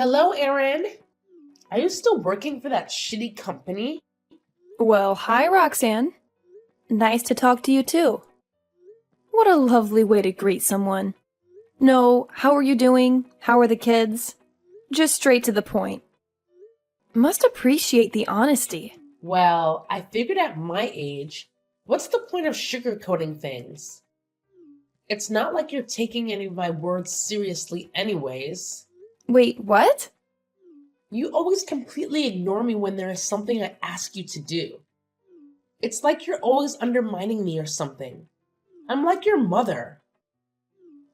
Hello, Erin. Are you still working for that shitty company? Well, hi, Roxanne. Nice to talk to you too. What a lovely way to greet someone. No, how are you doing? How are the kids? Just straight to the point. Must appreciate the honesty. Well, I figured at my age, what's the point of sugarcoating things? It's not like you're taking any of my words seriously, anyways. Wait, what? You always completely ignore me when there is something I ask you to do. It's like you're always undermining me or something. I'm like your mother.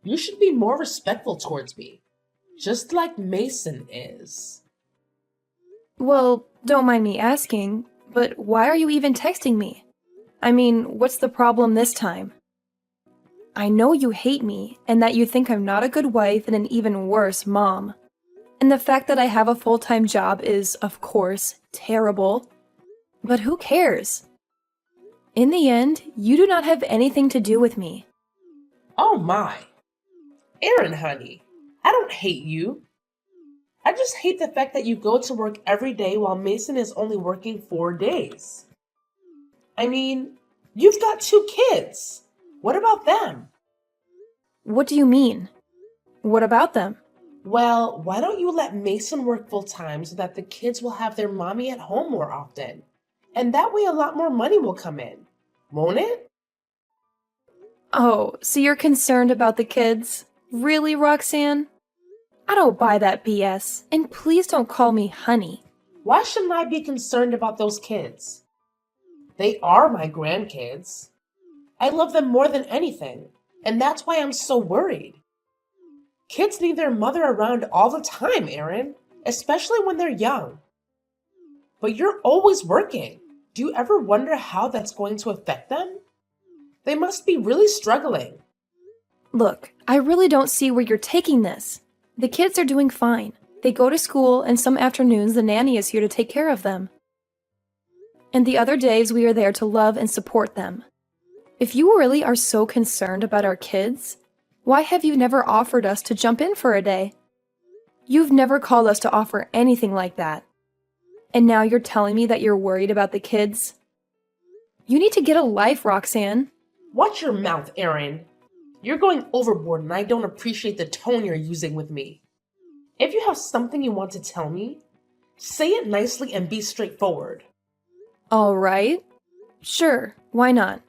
You should be more respectful towards me, just like Mason is. Well, don't mind me asking, but why are you even texting me? I mean, what's the problem this time? I know you hate me and that you think I'm not a good wife and an even worse mom. And the fact that I have a full-time job is, of course, terrible. But who cares? In the end, you do not have anything to do with me. Oh my. Erin, honey, I don't hate you. I just hate the fact that you go to work every day while Mason is only working 4 days. I mean, you've got two kids. What about them? What do you mean? What about them? Well, why don't you let Mason work full time so that the kids will have their mommy at home more often? And that way a lot more money will come in. Won't it? Oh, so you're concerned about the kids? Really, Roxanne? I don't buy that BS, and please don't call me honey. Why shouldn't I be concerned about those kids? They are my grandkids. I love them more than anything, and that's why I'm so worried. Kids need their mother around all the time, Erin, especially when they're young. But you're always working. Do you ever wonder how that's going to affect them? They must be really struggling. Look, I really don't see where you're taking this. The kids are doing fine. They go to school, and some afternoons the nanny is here to take care of them. And the other days we are there to love and support them. If you really are so concerned about our kids, why have you never offered us to jump in for a day? You've never called us to offer anything like that. And now you're telling me that you're worried about the kids? You need to get a life, Roxanne. Watch your mouth, Erin. You're going overboard and I don't appreciate the tone you're using with me. If you have something you want to tell me, say it nicely and be straightforward. All right. Sure, why not?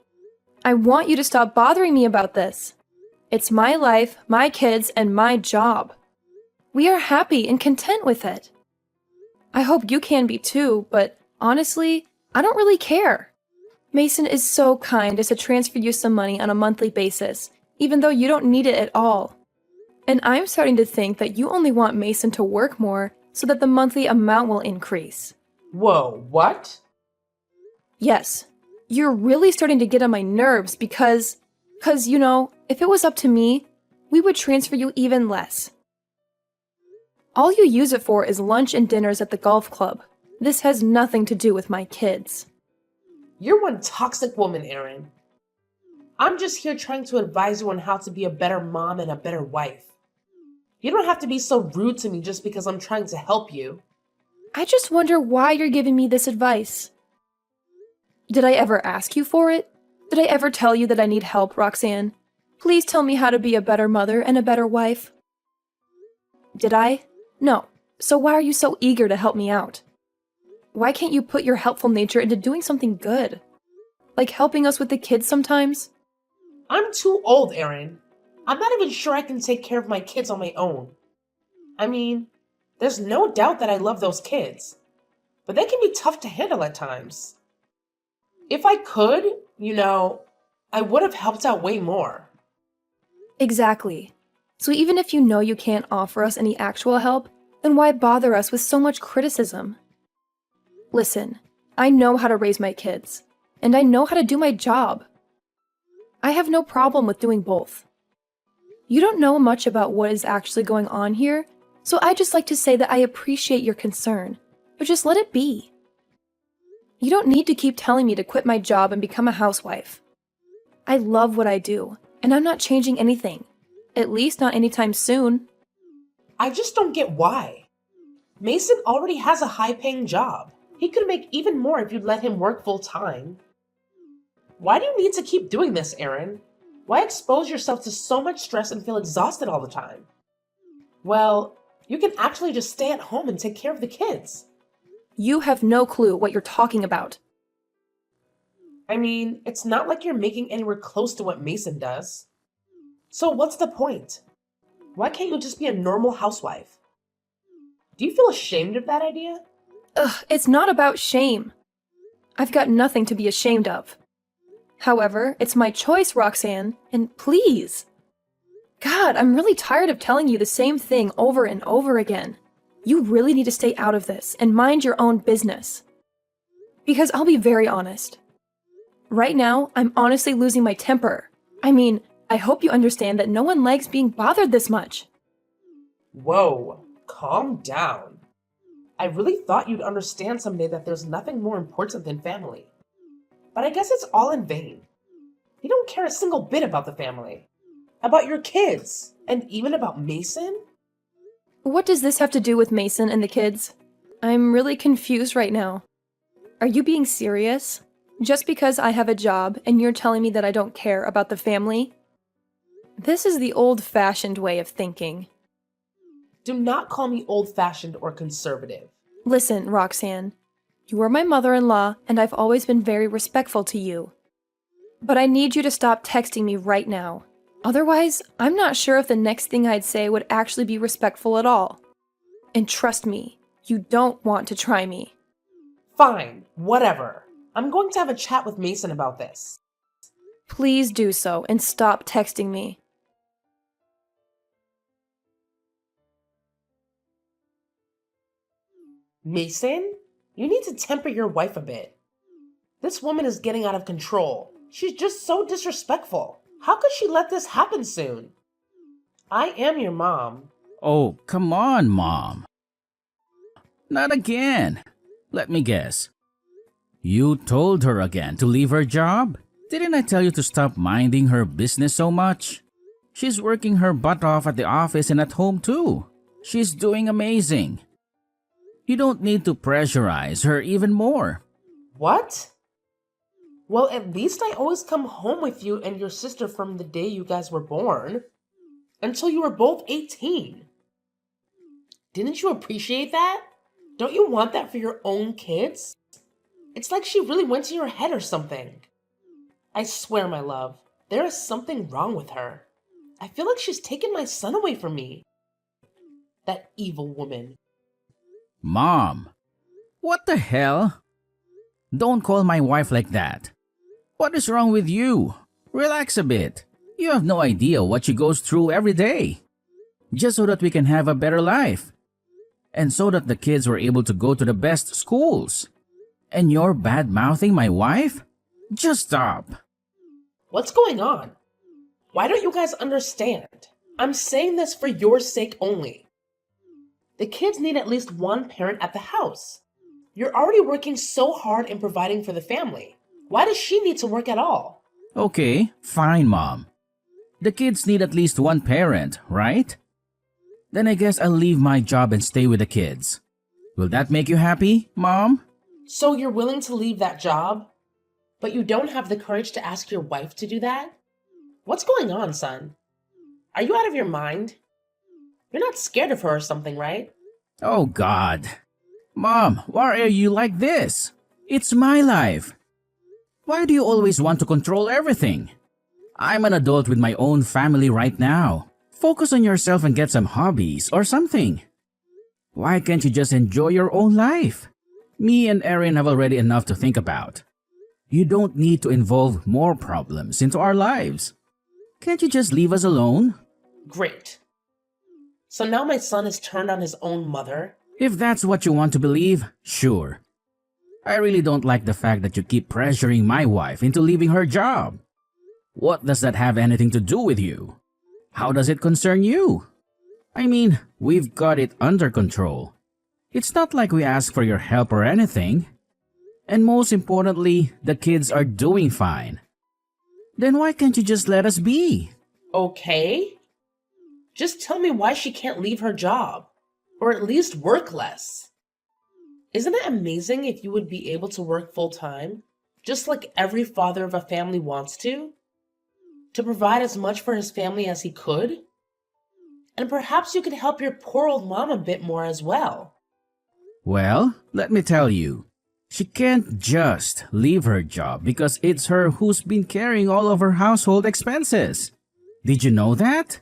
I want you to stop bothering me about this. It's my life, my kids, and my job. We are happy and content with it. I hope you can be too, but honestly, I don't really care. Mason is so kind as to transfer you some money on a monthly basis, even though you don't need it at all. And I'm starting to think that you only want Mason to work more so that the monthly amount will increase. Whoa, what? Yes, you're really starting to get on my nerves because, if it was up to me, we would transfer you even less. All you use it for is lunch and dinners at the golf club. This has nothing to do with my kids. You're one toxic woman, Erin. I'm just here trying to advise you on how to be a better mom and a better wife. You don't have to be so rude to me just because I'm trying to help you. I just wonder why you're giving me this advice. Did I ever ask you for it? Did I ever tell you that I need help, Roxanne? Please tell me how to be a better mother and a better wife. Did I? No. So why are you so eager to help me out? Why can't you put your helpful nature into doing something good? Like helping us with the kids sometimes? I'm too old, Erin. I'm not even sure I can take care of my kids on my own. I mean, there's no doubt that I love those kids, but they can be tough to handle at times. If I could, I would have helped out way more. Exactly. So even if you know you can't offer us any actual help, then why bother us with so much criticism? Listen, I know how to raise my kids, and I know how to do my job. I have no problem with doing both. You don't know much about what is actually going on here, so I just like to say that I appreciate your concern, but just let it be. You don't need to keep telling me to quit my job and become a housewife. I love what I do, and I'm not changing anything. At least not anytime soon. I just don't get why. Mason already has a high-paying job. He could make even more if you'd let him work full-time. Why do you need to keep doing this, Aaron? Why expose yourself to so much stress and feel exhausted all the time? Well, you can actually just stay at home and take care of the kids. You have no clue what you're talking about. I mean, it's not like you're making anywhere close to what Mason does. So what's the point? Why can't you just be a normal housewife? Do you feel ashamed of that idea? Ugh, it's not about shame. I've got nothing to be ashamed of. However, it's my choice, Roxanne, and please. God, I'm really tired of telling you the same thing over and over again. You really need to stay out of this and mind your own business. Because I'll be very honest. Right now, I'm honestly losing my temper. I mean, I hope you understand that no one likes being bothered this much. Whoa, calm down. I really thought you'd understand someday that there's nothing more important than family. But I guess it's all in vain. You don't care a single bit about the family, about your kids, and even about Mason? What does this have to do with Mason and the kids? I'm really confused right now. Are you being serious? Just because I have a job and you're telling me that I don't care about the family? This is the old-fashioned way of thinking. Do not call me old-fashioned or conservative. Listen, Roxanne. You are my mother-in-law, and I've always been very respectful to you. But I need you to stop texting me right now. Otherwise, I'm not sure if the next thing I'd say would actually be respectful at all. And trust me, you don't want to try me. Fine, whatever. I'm going to have a chat with Mason about this. Please do so and stop texting me. Mason? You need to temper your wife a bit. This woman is getting out of control. She's just so disrespectful. How could she let this happen soon? I am your mom. Oh, come on, Mom. Not again. Let me guess. You told her again to leave her job? Didn't I tell you to stop minding her business so much? She's working her butt off at the office and at home too. She's doing amazing. You don't need to pressurize her even more. What? Well, at least I always come home with you and your sister from the day you guys were born. Until you were both 18. Didn't you appreciate that? Don't you want that for your own kids? It's like she really went to your head or something. I swear, my love, there is something wrong with her. I feel like she's taken my son away from me. That evil woman. Mom, what the hell? Don't call my wife like that. What is wrong with you? Relax a bit. You have no idea what she goes through every day. Just so that we can have a better life. And so that the kids were able to go to the best schools. And you're bad-mouthing my wife? Just stop. What's going on? Why don't you guys understand? I'm saying this for your sake only. The kids need at least one parent at the house. You're already working so hard in providing for the family. Why does she need to work at all? Okay, fine, Mom. The kids need at least one parent, right? Then I guess I'll leave my job and stay with the kids. Will that make you happy, Mom? So you're willing to leave that job, but you don't have the courage to ask your wife to do that? What's going on, son? Are you out of your mind? You're not scared of her or something, right? Oh, God. Mom, why are you like this? It's my life. Why do you always want to control everything? I'm an adult with my own family right now. Focus on yourself and get some hobbies or something. Why can't you just enjoy your own life? Me and Erin have already enough to think about. You don't need to involve more problems into our lives. Can't you just leave us alone? Great. So now my son has turned on his own mother? If that's what you want to believe, sure. I really don't like the fact that you keep pressuring my wife into leaving her job. What does that have anything to do with you? How does it concern you? I mean, we've got it under control. It's not like we ask for your help or anything. And most importantly, the kids are doing fine. Then why can't you just let us be? Okay. Just tell me why she can't leave her job. Or at least work less. Isn't it amazing if you would be able to work full time, just like every father of a family wants to provide as much for his family as he could? And perhaps you could help your poor old mom a bit more as well. Well, let me tell you, she can't just leave her job because it's her who's been carrying all of her household expenses. Did you know that?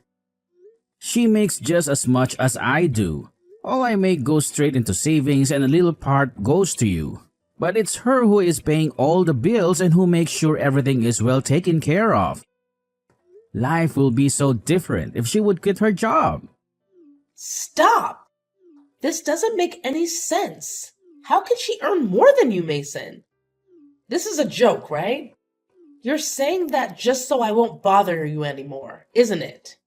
She makes just as much as I do. All I make goes straight into savings and a little part goes to you. But it's her who is paying all the bills and who makes sure everything is well taken care of. Life will be so different if she would quit her job. Stop! This doesn't make any sense. How can she earn more than you, Mason? This is a joke, right? You're saying that just so I won't bother you anymore, isn't it?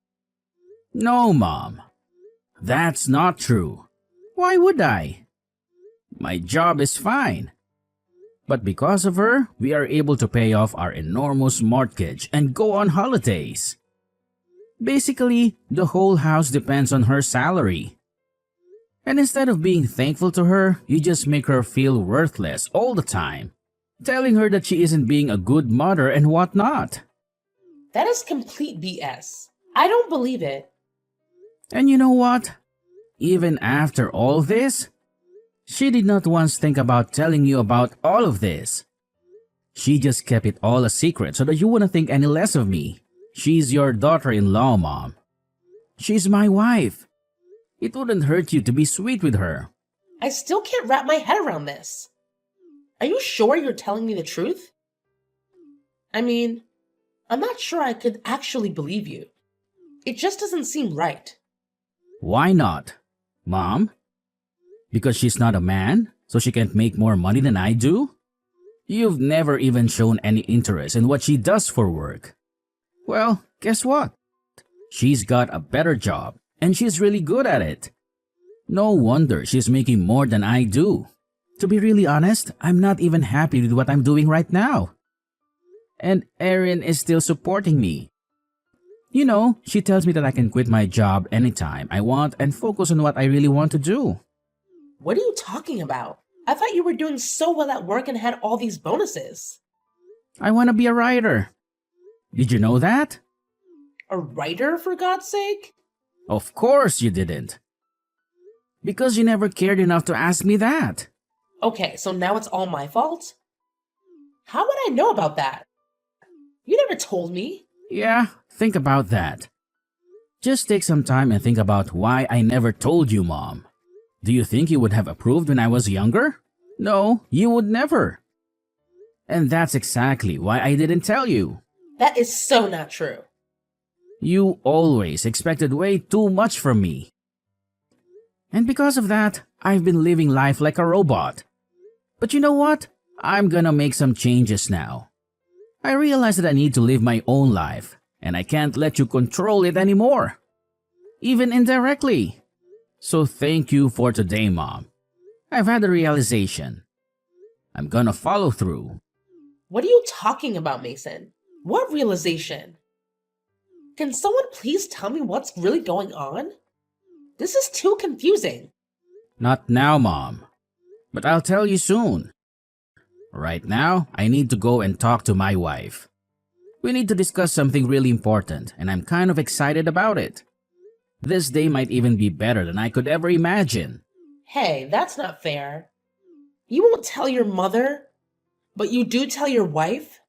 No, Mom. That's not true. Why would I? My job is fine. But because of her, we are able to pay off our enormous mortgage and go on holidays. Basically, the whole house depends on her salary. And instead of being thankful to her, you just make her feel worthless all the time, telling her that she isn't being a good mother and whatnot. That is complete BS. I don't believe it. And you know what? Even after all this, she did not once think about telling you about all of this. She just kept it all a secret so that you wouldn't think any less of me. She's your daughter-in-law, Mom. She's my wife. It wouldn't hurt you to be sweet with her. I still can't wrap my head around this. Are you sure you're telling me the truth? I mean, I'm not sure I could actually believe you. It just doesn't seem right. Why not, Mom? Because she's not a man, so she can't make more money than I do? You've never even shown any interest in what she does for work. Well, guess what? She's got a better job, and she's really good at it. No wonder she's making more than I do. To be really honest, I'm not even happy with what I'm doing right now. And Erin is still supporting me. You know, she tells me that I can quit my job anytime I want and focus on what I really want to do. What are you talking about? I thought you were doing so well at work and had all these bonuses. I want to be a writer. Did you know that? A writer, for God's sake? Of course you didn't. Because you never cared enough to ask me that. Okay, so now it's all my fault? How would I know about that? You never told me. Yeah, think about that. Just take some time and think about why I never told you, Mom. Do you think you would have approved when I was younger? No, you would never. And that's exactly why I didn't tell you. That is so not true. You always expected way too much from me. And because of that, I've been living life like a robot. But you know what? I'm gonna make some changes now. I realize that I need to live my own life, and I can't let you control it anymore. Even indirectly. So thank you for today, Mom. I've had a realization. I'm gonna follow through. What are you talking about, Mason? What realization? Can someone please tell me what's really going on? This is too confusing. Not now, Mom. But I'll tell you soon. Right now, I need to go and talk to my wife. We need to discuss something really important, and I'm kind of excited about it. This day might even be better than I could ever imagine. Hey, that's not fair. You won't tell your mother, but you do tell your wife?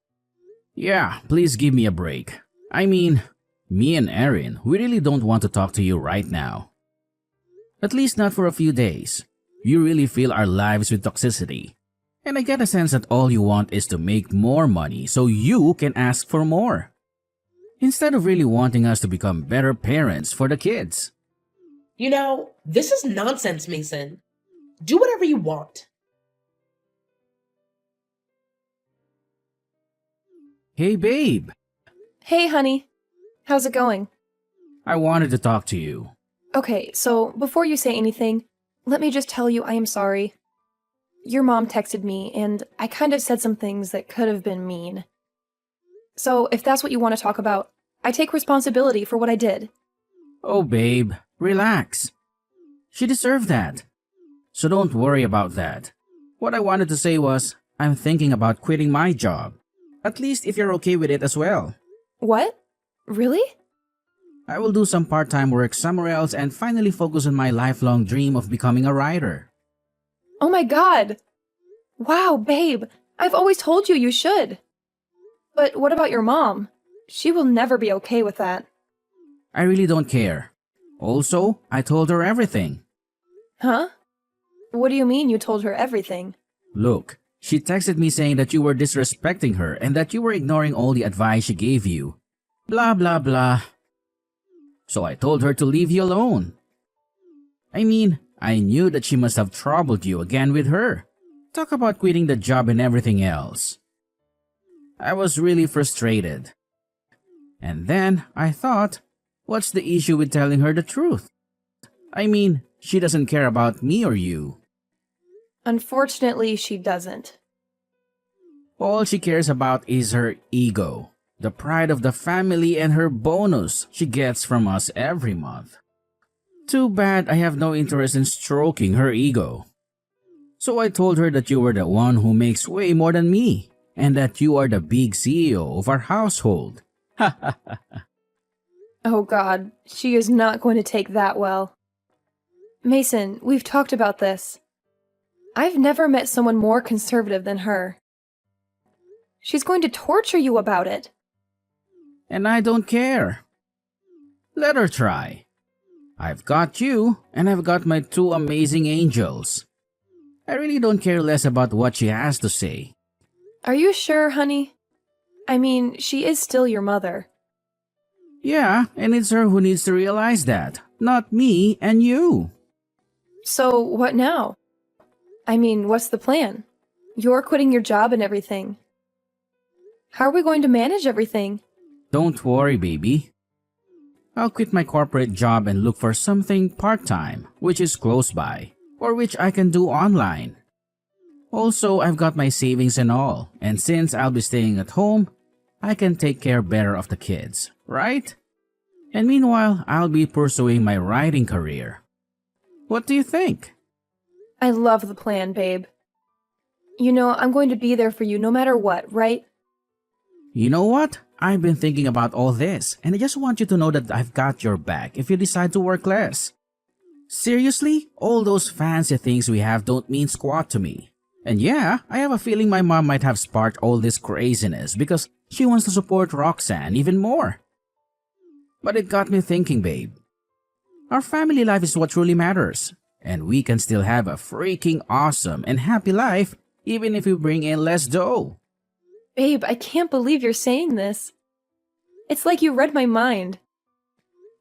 Yeah, please give me a break. I mean, me and Erin, we really don't want to talk to you right now. At least not for a few days. You really fill our lives with toxicity. And I get a sense that all you want is to make more money so you can ask for more. Instead of really wanting us to become better parents for the kids. You know, this is nonsense, Mason. Do whatever you want. Hey, babe. Hey, honey. How's it going? I wanted to talk to you. Okay, so before you say anything, let me just tell you I am sorry. Your mom texted me, and I kind of said some things that could have been mean. So if that's what you want to talk about, I take responsibility for what I did. Oh, babe, relax. She deserved that. So don't worry about that. What I wanted to say was, I'm thinking about quitting my job. At least if you're okay with it as well. What? Really? I will do some part-time work somewhere else and finally focus on my lifelong dream of becoming a writer. Oh my god! Wow, babe, I've always told you you should. But what about your mom? She will never be okay with that. I really don't care. Also, I told her everything. Huh? What do you mean you told her everything? Look, she texted me saying that you were disrespecting her and that you were ignoring all the advice she gave you. Blah blah blah. So I told her to leave you alone. I mean, I knew that she must have troubled you again with her. Talk about quitting the job and everything else. I was really frustrated. And then I thought, what's the issue with telling her the truth? I mean, she doesn't care about me or you. Unfortunately, she doesn't. All she cares about is her ego, the pride of the family, and her bonus she gets from us every month. Too bad I have no interest in stroking her ego. So I told her that you were the one who makes way more than me, and that you are the big CEO of our household. Oh god, she is not going to take that well. Mason, we've talked about this. I've never met someone more conservative than her. She's going to torture you about it. And I don't care. Let her try. I've got you, and I've got my two amazing angels. I really don't care less about what she has to say. Are you sure, honey? I mean, she is still your mother. Yeah, and it's her who needs to realize that, not me and you. So, what now? I mean, what's the plan? You're quitting your job and everything. How are we going to manage everything? Don't worry, baby. I'll quit my corporate job and look for something part-time, which is close by, or which I can do online. Also, I've got my savings and all, and since I'll be staying at home, I can take care better of the kids, right? And meanwhile, I'll be pursuing my writing career. What do you think? I love the plan, babe. You know, I'm going to be there for you no matter what, right? You know what? I've been thinking about all this, and I just want you to know that I've got your back if you decide to work less. Seriously, all those fancy things we have don't mean squat to me. And yeah, I have a feeling my mom might have sparked all this craziness because she wants to support Roxanne even more. But it got me thinking, babe. Our family life is what truly matters, and we can still have a freaking awesome and happy life even if we bring in less dough. Babe, I can't believe you're saying this. It's like you read my mind.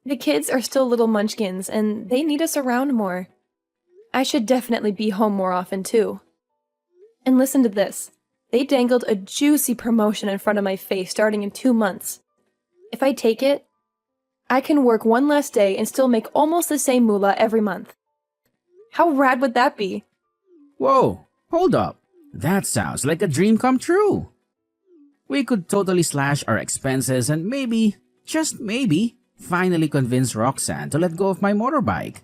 The kids are still little munchkins, and they need us around more. I should definitely be home more often, too. And listen to this. They dangled a juicy promotion in front of my face starting in 2 months. If I take it, I can work one less day and still make almost the same moolah every month. How rad would that be? Whoa, hold up. That sounds like a dream come true. We could totally slash our expenses and maybe, just maybe, finally convince Roxanne to let go of my motorbike.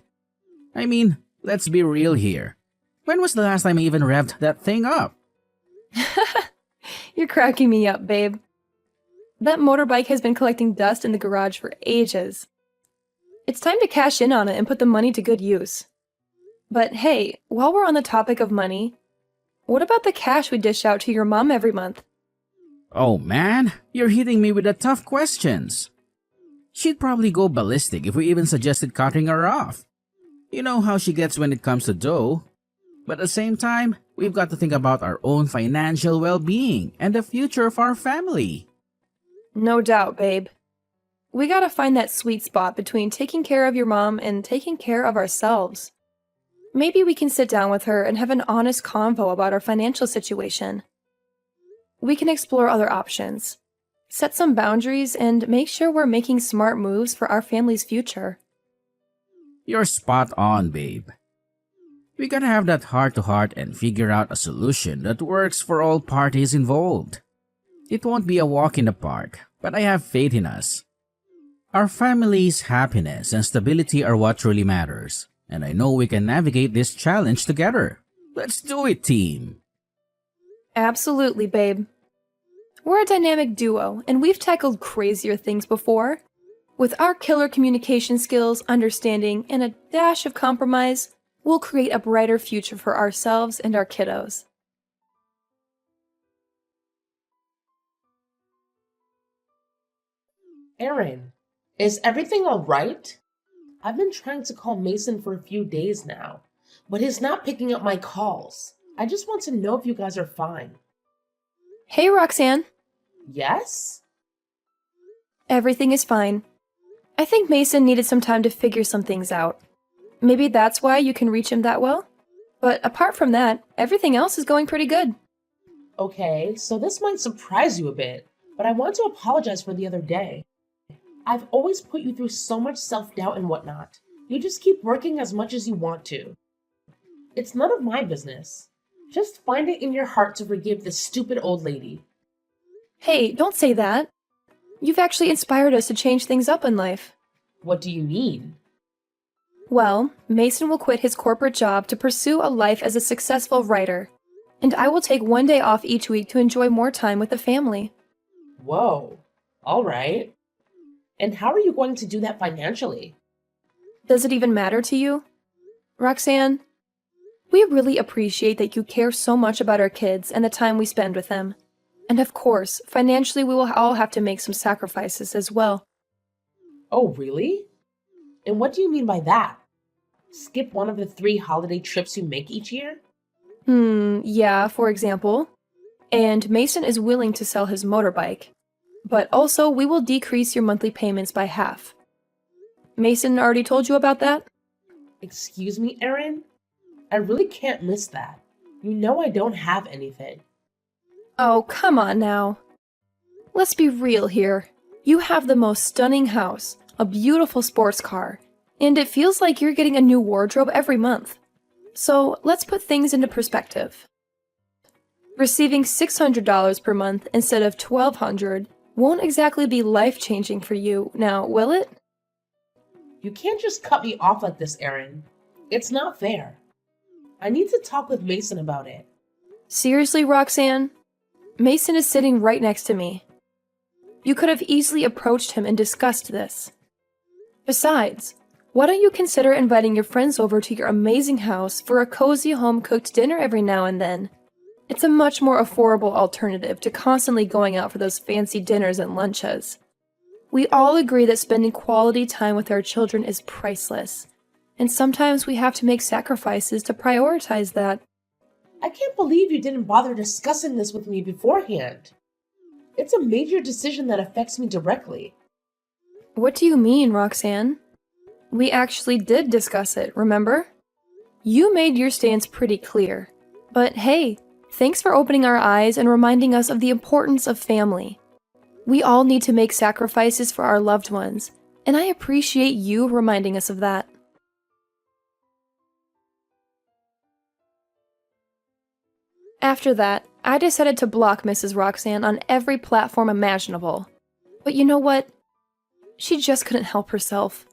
I mean, let's be real here. When was the last time I even revved that thing up? You're cracking me up, babe. That motorbike has been collecting dust in the garage for ages. It's time to cash in on it and put the money to good use. But hey, while we're on the topic of money, what about the cash we dish out to your mom every month? Oh man, you're hitting me with the tough questions. She'd probably go ballistic if we even suggested cutting her off. You know how she gets when it comes to dough. But at the same time, we've got to think about our own financial well-being and the future of our family. No doubt, babe. We gotta find that sweet spot between taking care of your mom and taking care of ourselves. Maybe we can sit down with her and have an honest convo about our financial situation. We can explore other options, set some boundaries, and make sure we're making smart moves for our family's future. You're spot on, babe. We gotta have that heart-to-heart and figure out a solution that works for all parties involved. It won't be a walk in the park, but I have faith in us. Our family's happiness and stability are what truly matters, And I know we can navigate this challenge together. Let's do it, team. Absolutely, babe. We're a dynamic duo, and we've tackled crazier things before. With our killer communication skills, understanding, and a dash of compromise, we'll create a brighter future for ourselves and our kiddos. Erin, is everything all right? I've been trying to call Mason for a few days now, but he's not picking up my calls. I just want to know if you guys are fine. Hey, Roxanne. Yes? Everything is fine. I think Mason needed some time to figure some things out. Maybe that's why you can reach him that well? But apart from that, everything else is going pretty good. Okay, so this might surprise you a bit, but I want to apologize for the other day. I've always put you through so much self-doubt and whatnot. You just keep working as much as you want to. It's none of my business. Just find it in your heart to forgive this stupid old lady. Hey, don't say that. You've actually inspired us to change things up in life. What do you mean? Well, Mason will quit his corporate job to pursue a life as a successful writer, and I will take one day off each week to enjoy more time with the family. Whoa, all right. And how are you going to do that financially? Does it even matter to you? Roxanne, we really appreciate that you care so much about our kids and the time we spend with them. And of course, financially we will all have to make some sacrifices as well. Oh, really? And what do you mean by that? Skip one of the 3 holiday trips you make each year? Yeah, for example. And Mason is willing to sell his motorbike. But also, we will decrease your monthly payments by half. Mason already told you about that? Excuse me, Erin? I really can't miss that. You know I don't have anything. Oh, come on now. Let's be real here. You have the most stunning house, a beautiful sports car, and it feels like you're getting a new wardrobe every month. So let's put things into perspective. Receiving $600 per month instead of $1,200 won't exactly be life-changing for you now, will it? You can't just cut me off like this, Erin. It's not fair. I need to talk with Mason about it. Seriously, Roxanne? Mason is sitting right next to me. You could have easily approached him and discussed this. Besides, why don't you consider inviting your friends over to your amazing house for a cozy home-cooked dinner every now and then? It's a much more affordable alternative to constantly going out for those fancy dinners and lunches. We all agree that spending quality time with our children is priceless, and sometimes we have to make sacrifices to prioritize that. I can't believe you didn't bother discussing this with me beforehand. It's a major decision that affects me directly. What do you mean, Roxanne? We actually did discuss it, remember? You made your stance pretty clear. But hey, thanks for opening our eyes and reminding us of the importance of family. We all need to make sacrifices for our loved ones, and I appreciate you reminding us of that. After that, I decided to block Mrs. Roxanne on every platform imaginable. But you know what? She just couldn't help herself.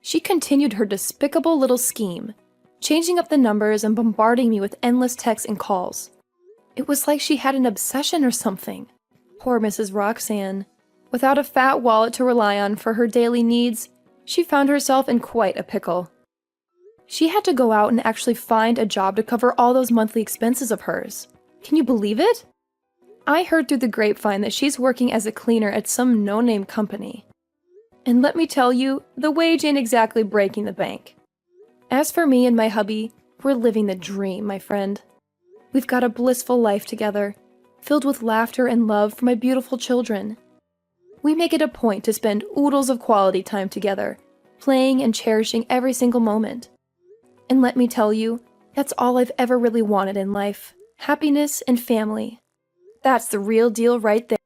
She continued her despicable little scheme, changing up the numbers and bombarding me with endless texts and calls. It was like she had an obsession or something. Poor Mrs. Roxanne. Without a fat wallet to rely on for her daily needs, she found herself in quite a pickle. She had to go out and actually find a job to cover all those monthly expenses of hers. Can you believe it? I heard through the grapevine that she's working as a cleaner at some no-name company. And let me tell you, the wage ain't exactly breaking the bank. As for me and my hubby, we're living the dream, my friend. We've got a blissful life together, filled with laughter and love for my beautiful children. We make it a point to spend oodles of quality time together, playing and cherishing every single moment. And let me tell you, that's all I've ever really wanted in life. Happiness and family. That's the real deal right there.